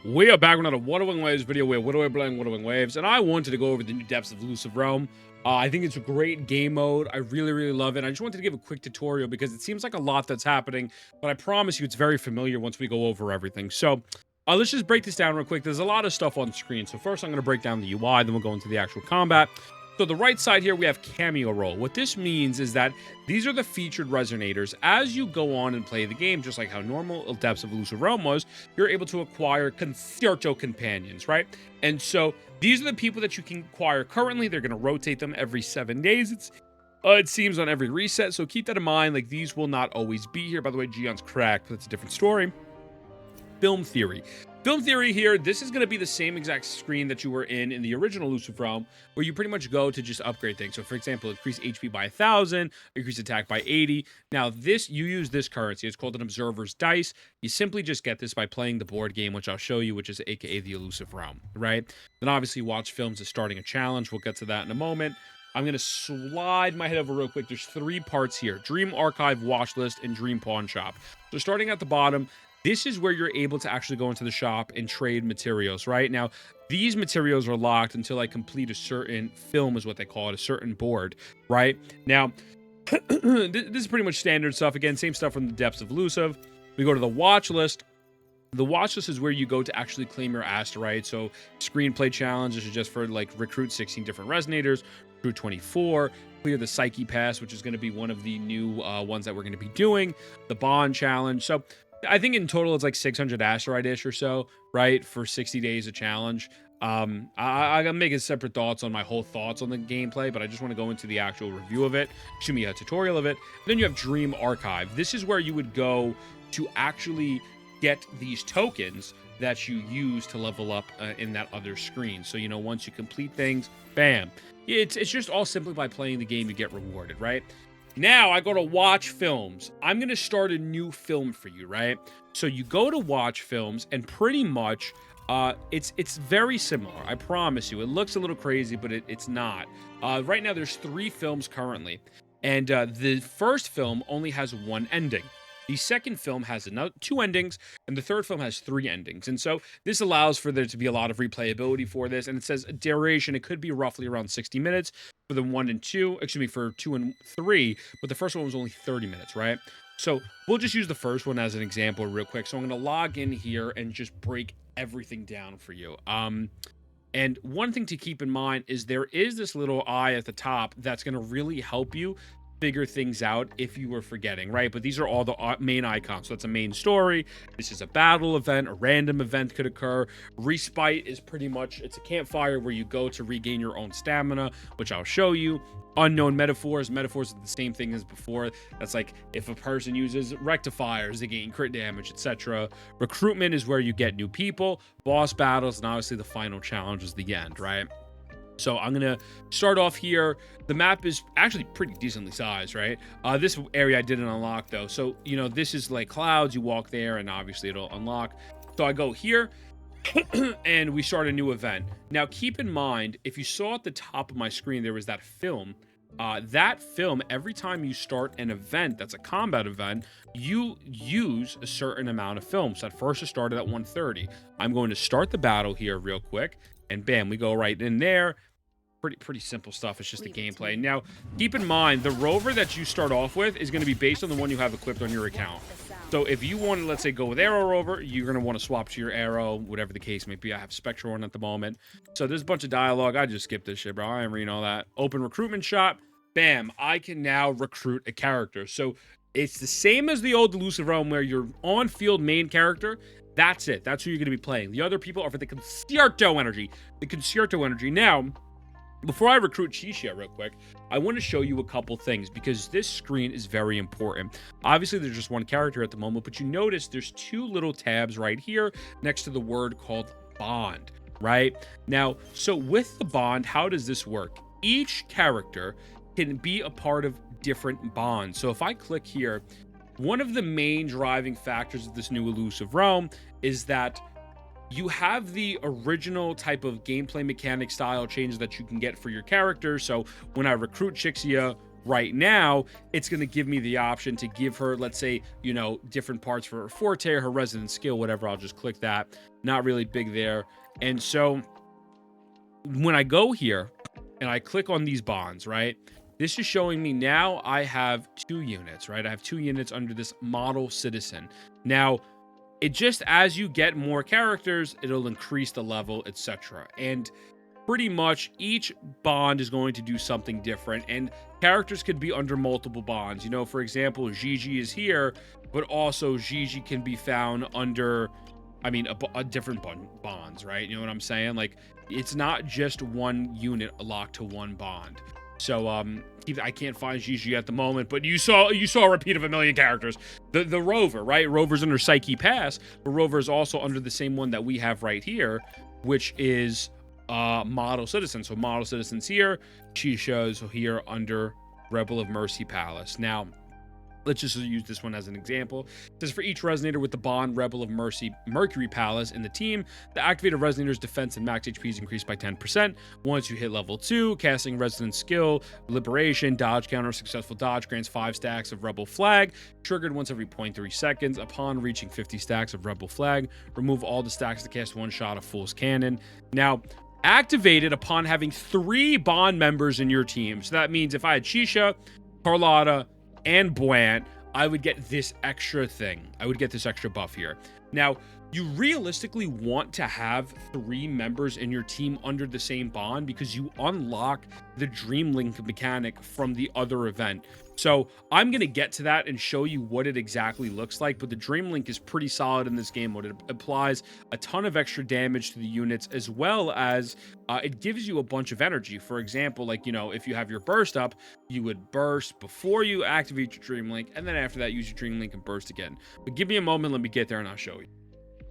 We are back with another Wuthering Waves video where we're playing Wuthering Waves, and I wanted to go over the new Depths of Illusive Realm. I think it's a great game mode. I really love it. I just wanted to give a quick tutorial because it seems like a lot that's happening, but I promise you it's very familiar once we go over everything. So let's just break this down real quick. There's a lot of stuff on screen. So first I'm going to break down the UI, then we'll go into the actual combat. So the right side here, we have cameo role. What this means is that these are the featured resonators. As you go on and play the game, just like how normal Depths of Illusive Realm was, you're able to acquire concerto companions, right? And so these are the people that you can acquire currently. They're going to rotate them every 7 days. It seems on every reset, so keep that in mind. Like, these will not always be here. By the way, Gion's cracked, but that's a different story. Film theory. Film theory here, this is going to be the same exact screen that you were in the original Illusive Realm, where you pretty much go to just upgrade things. So, for example, increase HP by 1,000, increase attack by 80. Now, you use this currency. It's called an Observer's Dice. You simply just get this by playing the board game, which I'll show you, which is aka the Illusive Realm, right? Then, obviously, watch films is starting a challenge. We'll get to that in a moment. I'm going to slide my head over real quick. There's 3 parts here: Dream Archive, Watch List, and Dream Pawn Shop. So, starting at the bottom, this is where you're able to actually go into the shop and trade materials, right? Now, these materials are locked until I complete a certain film, is what they call it, a certain board, right? Now, this is pretty much standard stuff. Again, same stuff from the Depths of Elusive. We go to the watch list. The watch list is where you go to actually claim your asteroid. So, screenplay challenge, this is just for, like, recruit 16 different resonators, recruit 24, clear the Psyche Pass, which is going to be one of the new ones that we're going to be doing, the Bond challenge. So, I think in total it's like 600 asteroid-ish or so, right, for 60 days of challenge. I'm making separate thoughts on my whole thoughts on the gameplay, but I just want to go into the actual review of it, show me a tutorial of it. Then you have Dream Archive. This is where you would go to actually get these tokens that you use to level up in that other screen. So, you know, once you complete things, bam. It's just all simply by playing the game you get rewarded, right? Now I go to watch films. I'm going to start a new film for you, right? So you go to watch films, and pretty much it's very similar. I promise you. It looks a little crazy, but it's not. Right now there's 3 films currently, and the first film only has 1 ending. The second film has 2 endings, and the third film has 3 endings. And so this allows for there to be a lot of replayability for this. And it says duration, it could be roughly around 60 minutes for the 1 and 2, excuse me, for 2 and 3, but the first one was only 30 minutes, right? So we'll just use the first one as an example real quick. So I'm going to log in here and just break everything down for you. And one thing to keep in mind is there is this little eye at the top that's going to really help you figure things out if you were forgetting, right? But these are all the main icons. So that's a main story. This is a battle event. A random event could occur. Respite is pretty much, it's a campfire where you go to regain your own stamina, which I'll show you. Unknown metaphors. Metaphors are the same thing as before. That's like if a person uses rectifiers, they gain crit damage, etc. Recruitment is where you get new people. Boss battles, and obviously the final challenge is the end, right? So I'm going to start off here. The map is actually pretty decently sized, right? This area I didn't unlock, though. So, you know, this is like clouds. You walk there, and obviously it'll unlock. So I go here, and we start a new event. Now, keep in mind, if you saw at the top of my screen, there was that film. That film, every time you start an event that's a combat event, you use a certain amount of film. So at first it started at 130. I'm going to start the battle here real quick, and bam, we go right in there. Pretty simple stuff. It's just the gameplay. Now, keep in mind, the rover that you start off with is going to be based on the one you have equipped on your account. So if you want to, let's say, go with arrow rover, you're going to want to swap to your arrow, whatever the case may be. I have Spectral on at the moment. So there's a bunch of dialogue. I just skipped this shit, bro. I ain't reading all that. Open recruitment shop. Bam. I can now recruit a character. So it's the same as the old Illusive Realm where you're on-field main character. That's it. That's who you're going to be playing. The other people are for the concerto energy. The concerto energy. Now, before I recruit Chichia real quick, I want to show you a couple things because this screen is very important. Obviously, there's just one character at the moment, but you notice there's 2 little tabs right here next to the word called Bond, right? Now, so with the Bond, how does this work? Each character can be a part of different bonds. So if I click here, one of the main driving factors of this new Illusive Realm is that you have the original type of gameplay mechanic style changes that you can get for your character. So when I recruit Chixia, right now, it's going to give me the option to give her, let's say, you know, different parts for her forte, her resident skill, whatever. I'll just click that. Not really big there. And so when I go here and I click on these bonds, right? This is showing me now I have 2 units, right? I have 2 units under this model citizen. Now, it just, as you get more characters, it'll increase the level, etc. And pretty much each bond is going to do something different, and characters could be under multiple bonds. You know, for example, Gigi is here, but also Gigi can be found under, I mean, a different bonds, right? You know what I'm saying? Like, it's not just one unit locked to one bond. So I can't find Gigi at the moment, but you saw a repeat of a million characters. The Rover, right? Rover's under Psyche Pass, but Rover is also under the same one that we have right here, which is Model Citizen. So Model Citizen's here. Chisha's here under Rebel of Mercy Palace. Now, let's just use this one as an example. It says for each resonator with the bond Rebel of Mercy Mercury Palace in the team, the activated resonator's defense and max HP is increased by 10%. Once you hit level 2, casting Resonant Skill, Liberation, Dodge Counter, successful dodge grants 5 stacks of Rebel Flag, triggered once every 0.3 seconds. Upon reaching 50 stacks of Rebel Flag, remove all the stacks to cast one shot of Fool's Cannon. Now, activated upon having 3 bond members in your team. So that means if I had Chisha, Carlotta, and Bwant, I would get this extra thing. I would get this extra buff here. Now, you realistically want to have 3 members in your team under the same bond because you unlock the Dream Link mechanic from the other event. So I'm going to get to that and show you what it exactly looks like, but the Dream Link is pretty solid in this game. What it applies a ton of extra damage to the units, as well as it gives you a bunch of energy. For example, like, you know, if you have your burst up, you would burst before you activate your Dream Link, and then after that, use your Dream Link and burst again. But give me a moment, let me get there and I'll show you.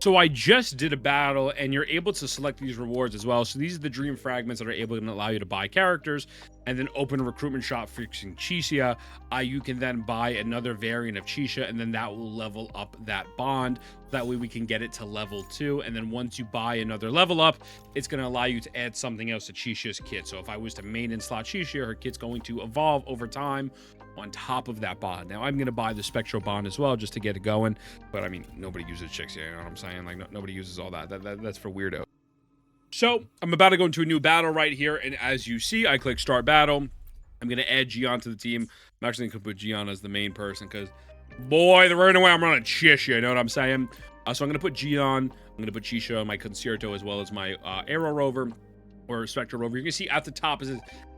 So I just did a battle, and you're able to select these rewards as well. So these are the dream fragments that are able to allow you to buy characters, and then open a recruitment shop fixing Chisha. You can then buy another variant of Chisha, and then that will level up that bond. That way we can get it to level 2, and then once you buy another level up, it's going to allow you to add something else to Chisha's kit. So if I was to main and slot Chisha, her kit's going to evolve over time on top of that bond. Now I'm going to buy the Spectral bond as well just to get it going, but I mean, nobody uses chicks here, you know what I'm saying? Like, nobody uses all that. That's for weirdo. So I'm about to go into a new battle right here, and as you see, I click start battle. I'm going to add Gian to the team. I'm actually going to put Gian as the main person because, boy, the running away I'm running Chisha, you know what I'm saying? So I'm going to put Gian, I'm going to put Chisha, my Concerto, as well as my Arrow Rover or Spectral Rover. You're going to see at the top is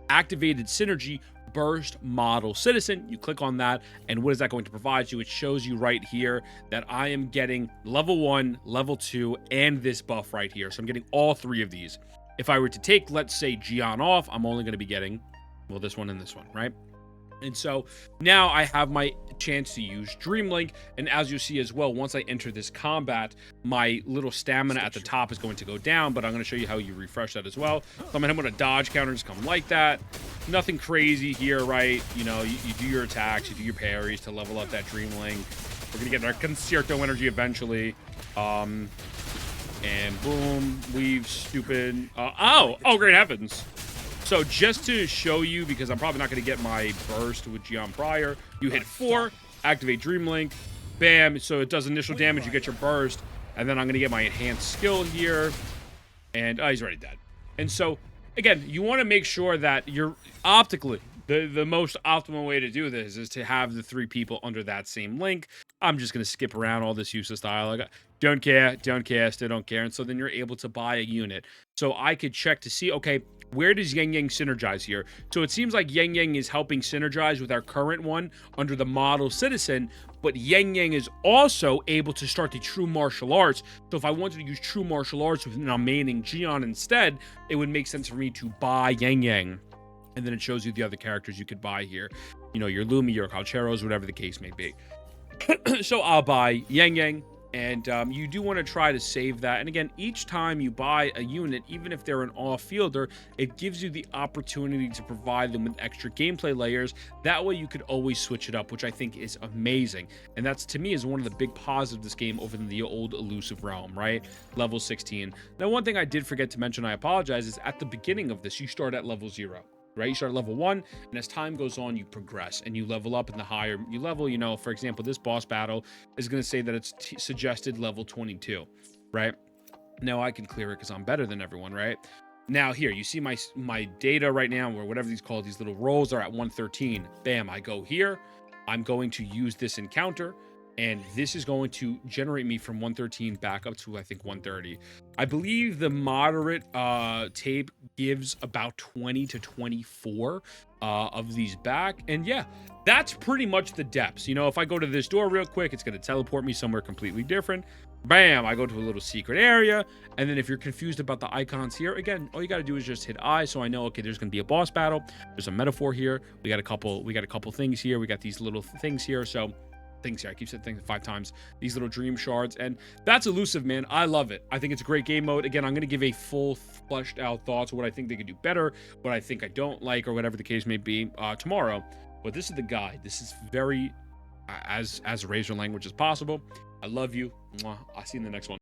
activated synergy burst model citizen. You click on that, and what is that going to provide you? It shows you right here that I am getting level 1, level 2, and this buff right here. So I'm getting all 3 of these. If I were to take, let's say, Gian off, I'm only going to be getting, well, this one and this one, right? And so now I have my chance to use Dream Link, and as you see as well, once I enter this combat, my little stamina at the top is going to go down, but I'm going to show you how you refresh that as well. So I'm going to hit with a dodge counter, just come like that. Nothing crazy here, right? You know, you do your attacks, you do your parries to level up that Dream Link. We're going to get our Concerto energy eventually. And boom, weave, stupid. Oh, great heavens. So just to show you, because I'm probably not going to get my burst with Gian prior, you hit 4, activate Dream Link, bam, so it does initial damage, you get your burst, and then I'm going to get my enhanced skill here, and he's already dead. And so, again, you want to make sure that you're optically, the most optimal way to do this is to have the 3 people under that same link. I'm just going to skip around all this useless dialogue. Don't care, don't care, still don't care. And so then you're able to buy a unit. So I could check to see, okay, where does Yang Yang synergize here? So it seems like Yang Yang is helping synergize with our current one under the model citizen, but Yang Yang is also able to start the true martial arts. So if I wanted to use true martial arts with an remaining Gian instead, it would make sense for me to buy Yang Yang. And then it shows you the other characters you could buy here. You know, your Lumi, your Calcheros, whatever the case may be. So I'll buy Yang Yang. And you do want to try to save that. And again, each time you buy a unit, even if they're an off-fielder, it gives you the opportunity to provide them with extra gameplay layers. That way you could always switch it up, which I think is amazing. And that's, to me, is one of the big positives of this game over than the old Illusive Realm, right? Level 16. Now, one thing I did forget to mention, I apologize, is at the beginning of this, you start at level 0. right? You start at level 1, and as time goes on, you progress and you level up. And the higher you level, you know, for example, this boss battle is going to say that it's suggested level 22, right? Now I can clear it because I'm better than everyone, right? Now here, you see my data right now, or whatever these called, these little rolls are at 113. Bam, I go here. I'm going to use this encounter, and this is going to generate me from 113 back up to, I think, 130. I believe the moderate tape gives about 20 to 24 of these back. And yeah, that's pretty much the depths. You know, if I go to this door real quick, it's going to teleport me somewhere completely different. Bam, I go to a little secret area. And then if you're confused about the icons here, again, all you got to do is just hit I. So I know, okay, there's going to be a boss battle. There's a metaphor here. We got a couple things here. We got these little things here. So things here. I keep saying things 5 times. These little dream shards. And that's elusive, man. I love it. I think it's a great game mode. Again, I'm going to give a full fleshed out thoughts of what I think they could do better, what I think I don't like, or whatever the case may be tomorrow. But this is the guide. This is very as razor language as possible. I love you. Mwah. I'll see you in the next one.